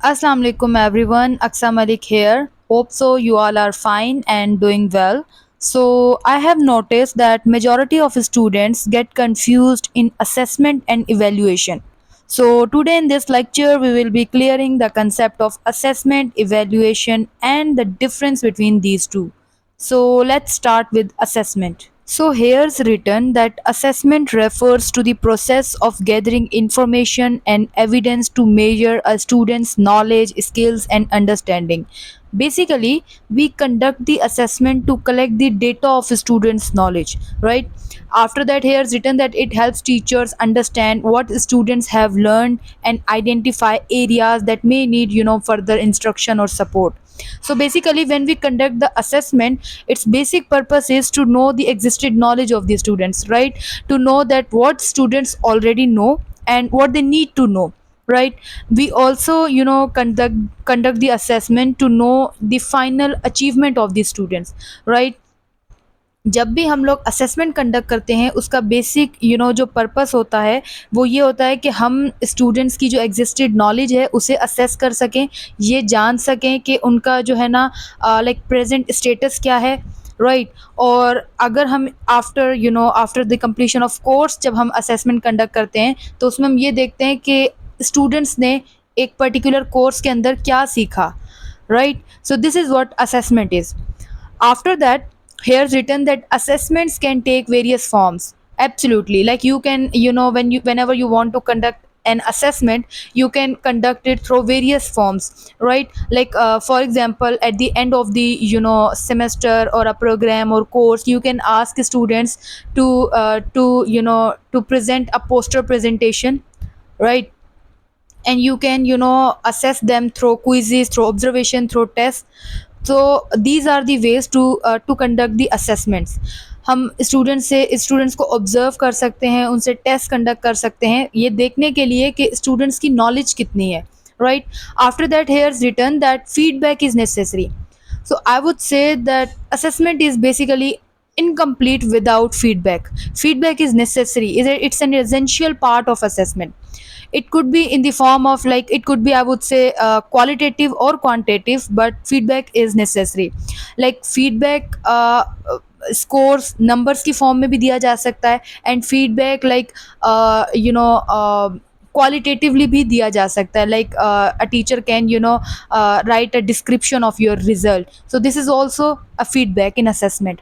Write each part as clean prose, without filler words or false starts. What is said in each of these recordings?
Assalamu alaikum everyone. Aksa Malik here. Hope so you all are fine and doing well. So I have noticed that majority of students get confused in assessment and evaluation. So today in this lecture we will be clearing the concept of assessment, evaluation and the difference between these two. So let's start with assessment. So here's written that assessment refers to the process of gathering information and evidence to measure a student's knowledge, skills, and understanding. Basically, we conduct the assessment to collect the data of a student's knowledge, right? After that, here's written that it helps teachers understand what students have learned and identify areas that may need, further instruction or support. So basically, when we conduct the assessment, its basic purpose is to know the existed knowledge of the students, right? To know that what students already know and what they need to know, right? We also conduct the assessment to know the final achievement of the students, right? जब भी हम लोग assessment conduct करते हैं उसका basic जो purpose होता है वो ये होता है कि हम स्टूडेंट्स की जो एग्जिस्टेड नॉलेज है उसे असेस कर सकें, ये जान सकें कि उनका जो है ना लाइक प्रेजेंट स्टेटस क्या है, राइट और अगर हम after the completion of course जब हम असेसमेंट कंडक्ट करते हैं तो उसमें हम ये देखते हैं कि स्टूडेंट्स ने एक पर्टिकुलर कोर्स के अंदर क्या सीखा, right. So this is what assessment is. After that, here's written that assessments can take various forms. Absolutely. Like you can, whenever you want to conduct an assessment, you can conduct it through various forms, right? Like, for example, at the end of the, semester or a program or course, you can ask students to present a poster presentation, right? And you can assess them through quizzes, through observation, through tests. So these are the ways to conduct the assessments. हम students को observe कर सकते हैं, उनसे test conduct कर सकते हैं ये देखने के लिए कि स्टूडेंट्स की नॉलेज कितनी है, right. After that here is written that feedback is necessary. So I would say that assessment is basically incomplete without feedback. Feedback is necessary. It's an essential part of assessment. It could be in the form of, like, it could be, I would say, qualitative or quantitative, but feedback is necessary. Like feedback scores numbers की form में भी दिया जा सकता है and feedback like qualitatively भी दिया जा सकता है. Like a teacher can write a description of your result. So this is also a feedback in assessment.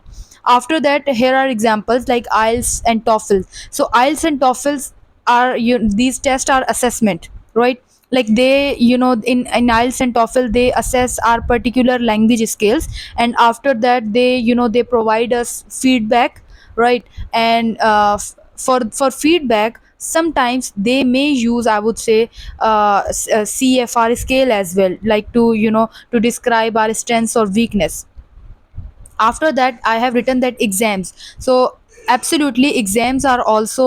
After that, here are examples like IELTS and TOEFL. So IELTS and TOEFLs are, these tests are assessment, right? Like they, in IELTS and TOEFL they assess our particular language skills, and after that they provide us feedback, right? And for feedback sometimes they may use, I would say, CFR scale as well, like to describe our strengths or weakness. After that I have written that exams. So absolutely exams are also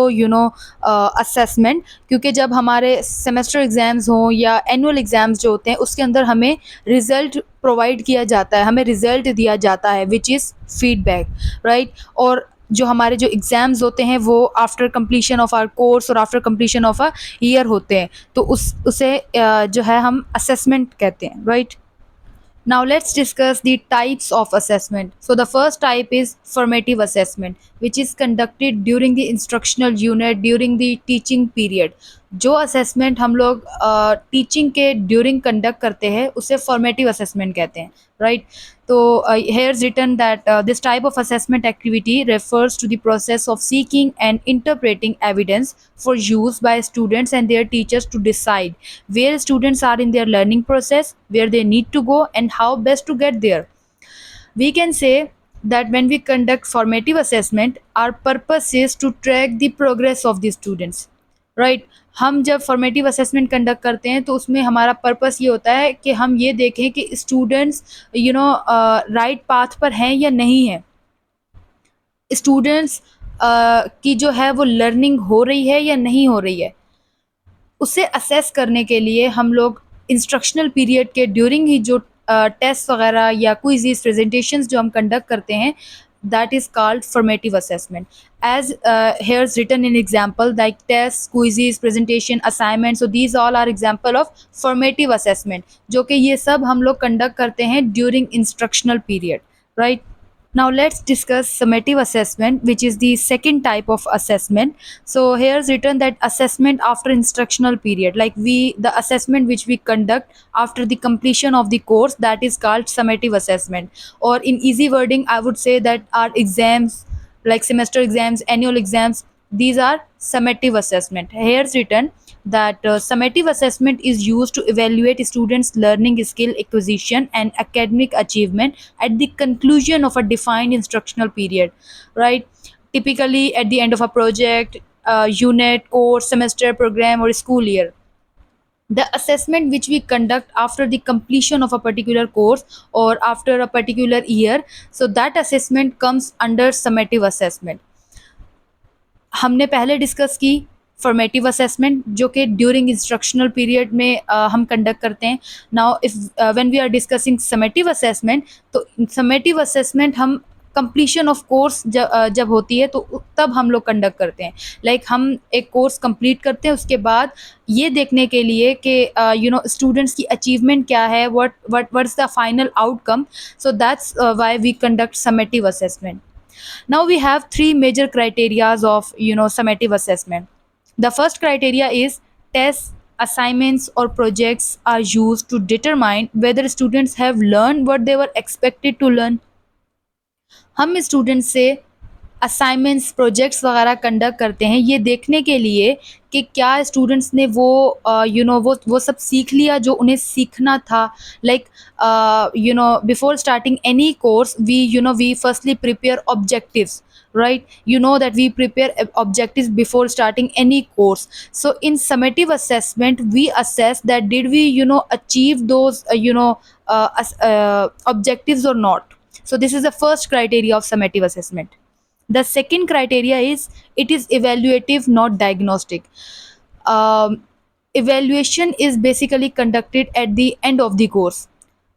assessment, क्योंकि जब हमारे semester exams हों या annual exams जो होते हैं उसके अंदर हमें रिज़ल्ट प्रोवाइड किया जाता है, हमें रिज़ल्ट दिया जाता है विच इज़ फीडबैक, राइट. और जो हमारे जो एग्ज़ाम्स होते हैं वो after completion of our course और after completion of a year होते हैं, तो उसे जो है हम असेसमेंट कहते हैं, right. Now let's discuss the types of assessment. So the first type is formative assessment, which is conducted during the instructional unit during the teaching period. जो असेसमेंट हम लोग टीचिंग के ड्यूरिंग कंडक्ट करते हैं उसे formative assessment कहते हैं, right. तो here is written that this type of assessment activity refers to the process of seeking and interpreting evidence for use by students and their teachers to decide where students are in their learning process, where they need to go, and how best to get there. We can say that when we conduct formative assessment, our purpose is to track the progress of the students, right. हम जब formative assessment conduct करते हैं तो उसमें हमारा purpose ये होता है कि हम ये देखें कि स्टूडेंट्स राइट पाथ पर हैं या नहीं हैं, स्टूडेंट्स की जो है वो लर्निंग हो रही है या नहीं हो रही है. उसे असेस करने के लिए हम लोग इंस्ट्रक्शनल पीरियड के ड्यूरिंग ही जो टेस्ट वगैरह या क्विज़ प्रेजेंटेशंस जो हम कंडक्ट करते हैं that is called formative assessment. As here's written in example like tests, quizzes, presentation, assignment, so these all are example of formative assessment, जो कि ये सब हम लोग conduct करते हैं during instructional period, right? Now let's discuss summative assessment, which is the second type of assessment. So here's written that assessment after instructional period, like the assessment which we conduct after the completion of the course, that is called summative assessment. Or in easy wording, I would say that our exams, like semester exams, annual exams, these are summative assessment. Here's written that summative assessment is used to evaluate students' learning skill acquisition and academic achievement at the conclusion of a defined instructional period, right? Typically at the end of a project, unit, course, semester, program, or school year. The assessment which we conduct after the completion of a particular course or after a particular year, so that assessment comes under summative assessment. हमने पहले discuss की formative assessment जो कि during instructional period में हम conduct करते हैं. Now if when we are discussing summative assessment, तो समेटिव असेसमेंट हम कंप्लीशन ऑफ कोर्स जब होती है तो तब हम लोग कंडक्ट करते हैं. लाइक हम एक कोर्स कंप्लीट करते हैं, उसके बाद ये देखने के लिए कि स्टूडेंट्स की अचीवमेंट क्या है, what's the final outcome. So that's why we conduct summative assessment. Now we have three major criterias of summative assessment. The first criteria is tests, assignments or projects are used to determine whether students have learned what they were expected to learn. हम student से assignments, projects वगैरह conduct करते हैं ये देखने के लिए कि क्या स्टूडेंट्स ने वो वो सब सीख लिया जो उन्हें सीखना था. Like before starting any course we firstly prepare objectives, right? You know that we prepare objectives before starting any course. So in summative assessment we assess that did we achieve those objectives or not. So this is the first criteria of summative assessment. The second criteria is it is evaluative, not diagnostic. um, Evaluation is basically conducted at the end of the course.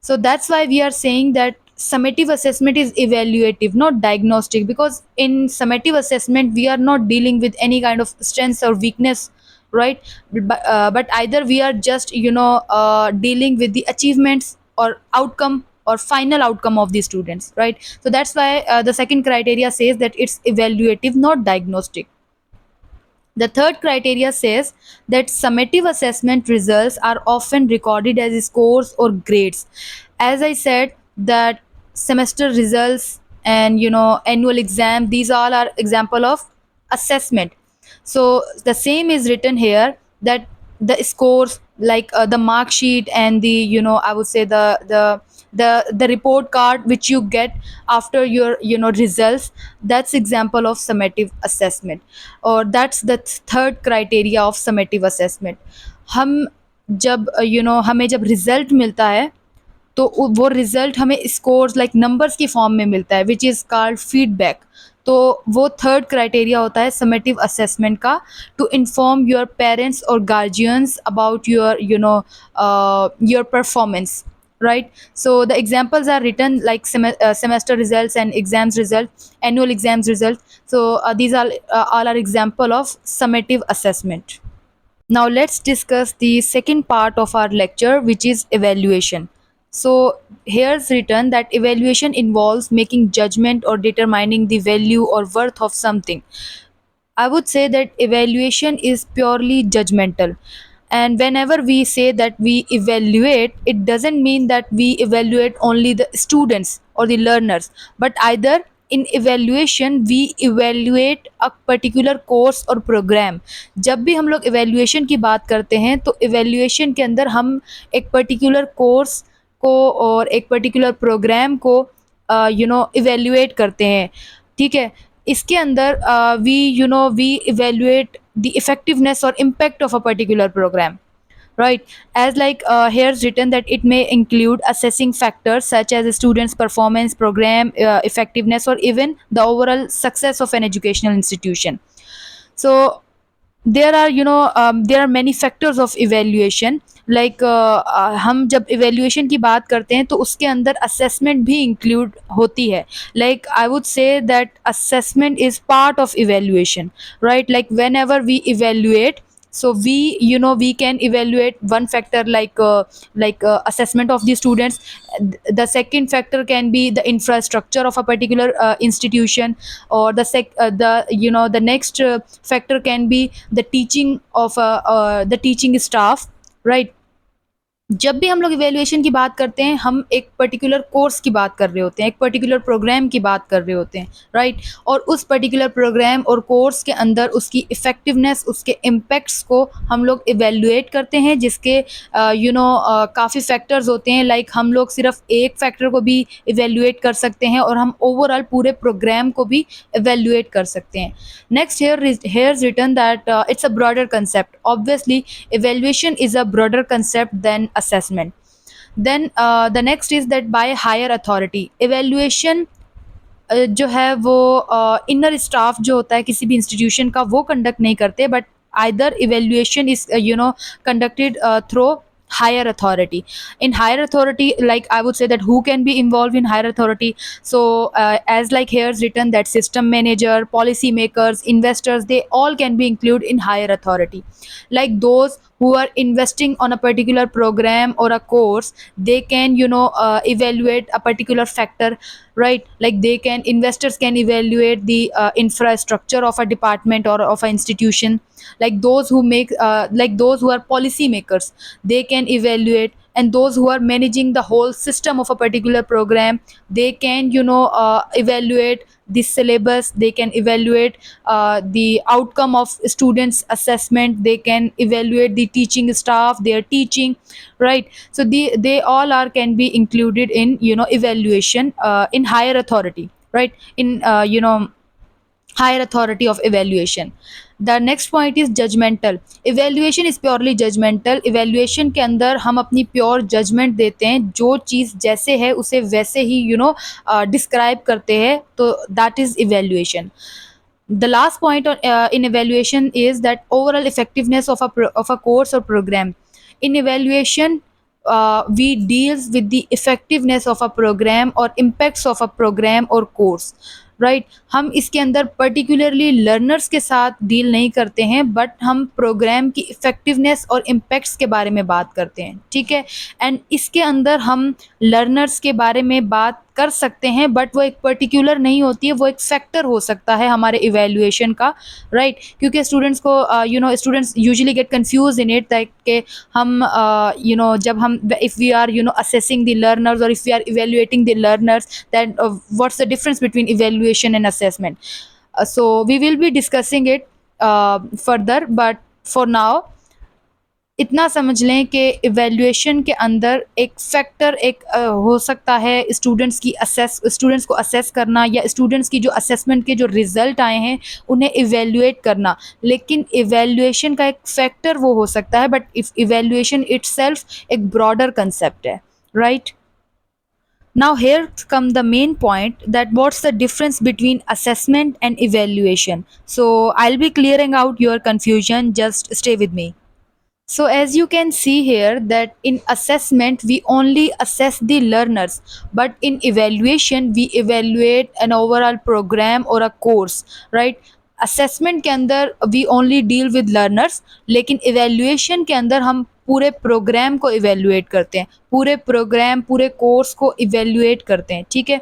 So that's why we are saying that summative assessment is evaluative, not diagnostic, because in summative assessment we are not dealing with any kind of strengths or weakness, right? But either we are just dealing with the achievements or outcome or final outcome of the students, right? So that's why the second criteria says that it's evaluative, not diagnostic. The third criteria says that summative assessment results are often recorded as scores or grades. As I said, that semester results and annual exam, these all are example of assessment. So the same is written here, that the scores, like the mark sheet and the I would say the report card which you get after your results, that's example of summative assessment, or that's the third criteria of summative assessment. हम जब हमें जब result मिलता है तो वो result हमें scores like numbers की फॉर्म में मिलता है, विच इज़ कॉल्ड फीडबैक. तो वो थर्ड क्राइटेरिया होता है समेटिव असेसमेंट का, टू इन्फॉर्म योर पेरेंट्स और guardians about your your performance, right? So the examples are written like semester results and exams result, annual exams result. So these are all are example of summative assessment. Now let's discuss the second part of our lecture, which is evaluation. So here's written that evaluation involves making judgment or determining the value or worth of something. I would say that evaluation is purely judgmental. And whenever we say that we evaluate, it doesn't mean that we evaluate only the students or the learners, but either in evaluation we evaluate a particular course और program. जब भी हम लोग evaluation की बात करते हैं तो evaluation के अंदर हम एक particular course को और एक particular program को evaluate करते हैं, ठीक है. इसके अंदर we evaluate the effectiveness or impact of a particular program, right? As like here's written that it may include assessing factors such as a student's performance, program effectiveness, or even the overall success of an educational institution. So there are many factors of evaluation. हम जब evaluation की बात करते हैं तो उसके अंदर assessment भी include होती है. Like I would say that assessment is part of evaluation, right? Like whenever we evaluate, so we can evaluate one factor like assessment of the students. The second factor can be the infrastructure of a particular institution, or the next factor can be the teaching of the teaching staff, right? जब भी हम लोग evaluation की बात करते हैं, हम एक पर्टिकुलर कोर्स की बात कर रहे होते हैं, एक पर्टिकुलर प्रोग्राम की बात कर रहे होते हैं, राइट? और उस पर्टिकुलर प्रोग्राम और कोर्स के अंदर उसकी इफ़ेक्टिवनेस, उसके इम्पैक्ट्स को हम लोग इवैल्यूएट करते हैं, जिसके काफ़ी फैक्टर्स होते हैं. लाइक हम लोग सिर्फ एक फैक्टर को भी इवैल्यूएट कर सकते हैं, और हम ओवरऑल पूरे प्रोग्राम को भी इवैल्यूएट कर सकते हैं. Next, here is written that it's a broader concept. Obviously, evaluation is a broader concept than assessment. Then the next is that by higher authority. Evaluation जो है वो इनर स्टाफ जो होता है किसी भी इंस्टीट्यूशन का, वो कंडक्ट नहीं करते, but either evaluation is conducted through higher authority. In higher authority, like I would say that who can be involved in higher authority. So as like here is written that system manager, policy makers, investors, they all can be included in higher authority. Like those who are investing on a particular program or a course, they can evaluate a particular factor, right? Like investors can evaluate the infrastructure of a department or of an institution. Like those who are policy makers, they can evaluate. And those who are managing the whole system of a particular program, they can evaluate the syllabus, they can evaluate the outcome of students assessment, they can evaluate the teaching staff, their teaching, right? So they all are can be included in evaluation in higher authority, right? In higher authority of evaluation. The next point is judgmental. Evaluation is purely judgmental. Evaluation के अंदर हम अपनी pure judgment देते हैं, जो चीज़ जैसे है उसे वैसे ही describe करते हैं, तो that is evaluation. The last point in evaluation is that overall effectiveness of a course or program. In evaluation, we deals with the effectiveness of a program or impacts of a program or course, right? हम इसके अंदर particularly learners के साथ deal नहीं करते हैं, but हम programme की इफ़ेक्टिवनेस और इम्पैक्ट्स के बारे में बात करते हैं, ठीक है? एंड इसके अंदर हम लर्नर्स के बारे में बात कर सकते हैं, बट वो एक पर्टिकुलर नहीं होती है, वो एक फैक्टर हो सकता है हमारे इवैल्यूएशन का, राइट? क्योंकि स्टूडेंट्स को students usually get confused in it that कि हम जब हम if we are assessing the learners, or if we are evaluating the learners, then what's the difference between evaluation and assessment? So we will be discussing it further, but for now इतना समझ लें कि evaluation के अंदर एक factor हो सकता है स्टूडेंट्स को असेस करना, या स्टूडेंट्स की जो असेसमेंट के जो रिज़ल्ट आए हैं उन्हें इवैल्यूएट करना. लेकिन इवैल्यूएशन का एक फैक्टर वो हो सकता है, बट इवैल्यूएशन इटसेल्फ एक ब्रॉडर कंसेप्ट है, right? Now here come the main point, that what's the difference between assessment and evaluation. So I'll be clearing out your confusion, just stay with me. So as you can see here that in assessment we only assess the learners, but in evaluation we evaluate an overall program or a course, right? Assessment के अंदर we only deal with learners, लेकिन evaluation के अंदर हम पूरे programme को evaluate करते हैं, पूरे प्रोग्राम पूरे कोर्स को evaluate करते हैं, ठीक है?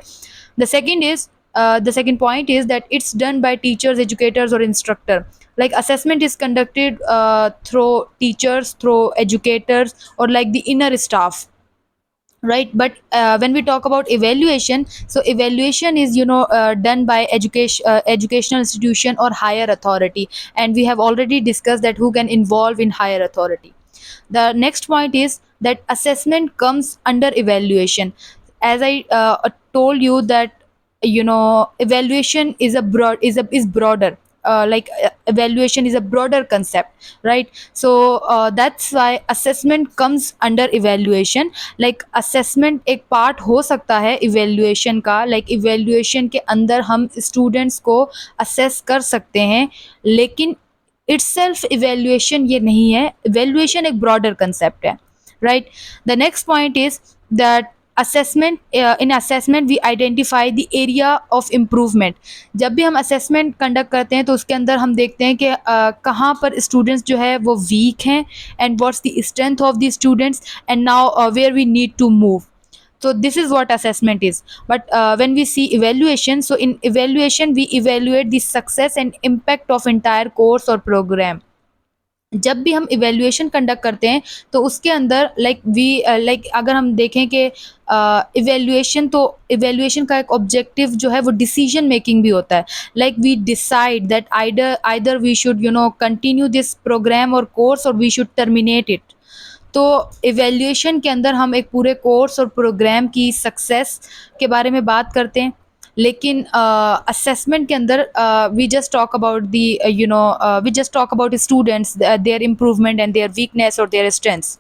The second point is that it's done by teachers, educators or instructor. Like assessment is conducted through teachers, through educators, or like the inner staff, right? But when we talk about evaluation, so evaluation is done by educational institution or higher authority, and we have already discussed that who can involve in higher authority. The next point is that assessment comes under evaluation. As I told you that evaluation is broader. Evaluation is a broader concept, right? So that's why assessment comes under evaluation. Like assessment एक part हो सकता है evaluation का, like evaluation के अंदर हम students को assess कर सकते हैं, लेकिन itself evaluation ये नहीं है, evaluation एक broader concept है, right? The next point is that assessment, in assessment we identify the area of improvement. जब भी हम assessment conduct करते हैं तो उसके अंदर हम देखते हैं कि कहाँ पर students जो है वो weak हैं, and what's the strength of the students, and now where we need to move. So this is what assessment is. But when we see evaluation, so in evaluation we evaluate the success and impact of entire course or program. जब भी हम evaluation conduct करते हैं तो उसके अंदर like अगर हम देखें कि इवेल्युएशन, तो इवेल्युएशन का एक ऑब्जेक्टिव जो है वो डिसीजन मेकिंग भी होता है. Like we decide that either we should continue this programme और कोर्स, और वी शुड टर्मिनेट इट. तो इवेल्युएशन के अंदर हम एक पूरे कोर्स और प्रोग्राम की सक्सेस के बारे में बात करते हैं. लेकिन असेसमेंट के अंदर we just talk about we just talk about students, their improvement and their weakness और their strengths.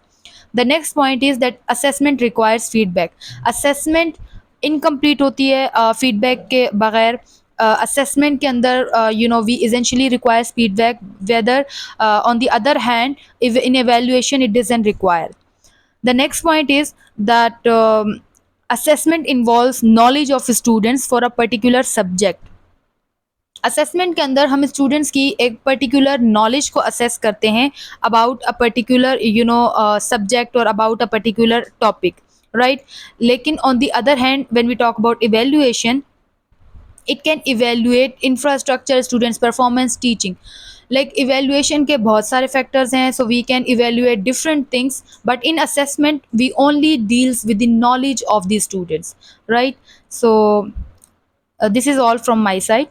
The next point is that assessment requires feedback. Assessment incomplete होती है फीडबैक के बगैर. assessment के अंदर we essentially requires feedback, whether on the other hand, if in evaluation it doesn't require. The next point is that assessment involves knowledge of students for a particular subject. Assessment के अंदर हम students की एक particular knowledge को assess करते हैं about a particular subject और about a particular topic, right? लेकिन on the other hand when we talk about evaluation, it can evaluate infrastructure, students performance, teaching. Like evaluation के बहुत सारे factors हैं, so we can evaluate different things, but in assessment we only deals with the knowledge of the students, right? So this is all from my side.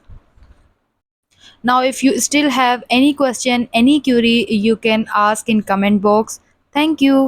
Now if you still have any question, any query, you can ask in comment box. Thank you.